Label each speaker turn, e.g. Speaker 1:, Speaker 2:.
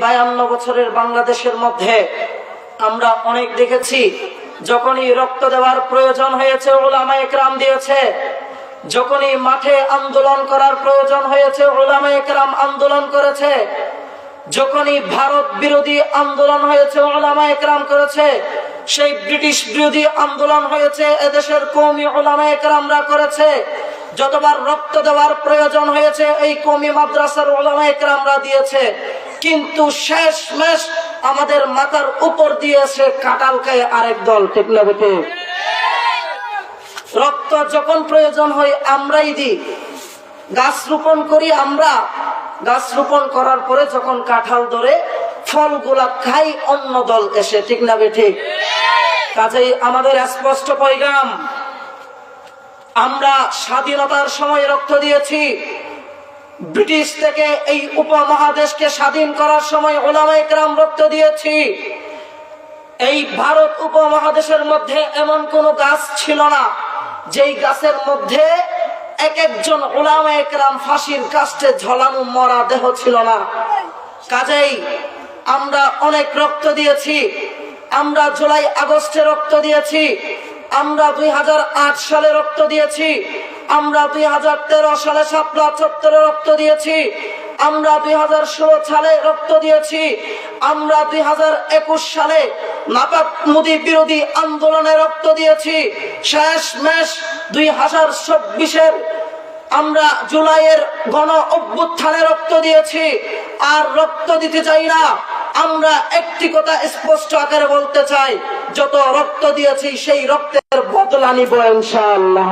Speaker 1: 52 বছরের বাংলাদেশের মধ্যে আমরা অনেক দেখেছি, যখনই রক্ত দেওয়ার প্রয়োজন হয়েছে উলামায়ে কেরাম দিয়েছে, যখনই মাঠে আন্দোলন করার প্রয়োজন হয়েছে উলামায়ে কেরাম আন্দোলন করেছে, যখনই ভারত বিরোধী আন্দোলন হয়েছে উলামায়ে কেরাম করেছে, সেই ব্রিটিশ বিরোধী আন্দোলন হয়েছে এদেশের কওমি উলামায়ে কেরামরা করেছে, যতবার রক্ত দেওয়ার প্রয়োজন হয়েছে এই কওমি মাদ্রাসার উলামায়ে কেরামরা দিয়েছে। কিন্তু শেষমেশ আমাদের মাথার উপর দিয়েছে কাঁঠাল খায় আরেক দল, ঠিক না বেঠে? রক্ত যখন প্রয়োজন হয় আমরাই দিই, গাছ রোপণ করি আমরা, গাছ রোপণ করার পরে যখন কাঁঠাল ধরে ফলগুলা খাই অন্য দল এসে, ঠিক না বেঠে? কাজেই আমাদের স্পষ্ট পয়গাম, আমরা স্বাধীনতার সময় রক্ত দিয়েছি, ব্রিটিশ থেকে এই উপমহাদেশকে স্বাধীন করার সময় উলামায়ে কেরাম রক্ত দিয়েছি। এই ভারত উপমহাদেশের মধ্যে এমন কোন গাছ ছিল না যেই গাছের মধ্যে এক একজন উলামায়ে কেরাম ফাঁসির কাস্টে ঝলানো মরা দেহ ছিল না। কাজেই আমরা অনেক রক্ত দিয়েছি, আমরা জুলাই আগস্টে রক্ত দিয়েছি, আমরা 2008 সালে রক্ত দিয়েছি, আমরা 2013 সালে শাপলা চত্বরে রক্ত দিয়েছি, আমরা 2016 সালে রক্ত দিয়েছি, আমরা 2021 সালে নাপাক মোদী বিরোধী আন্দোলনে রক্ত দিয়েছি, শেষমেশ 2024-এর আমরা জুলাইয়ের গণ অভ্যুত্থানে রক্ত দিয়েছি। আর রক্ত দিতে চাই না, আমরা একটি কথা স্পষ্ট আকারে বলতে চাই, যত রক্ত দিয়েছি সেই রক্তের বদলা নিব ইনশাআল্লাহ।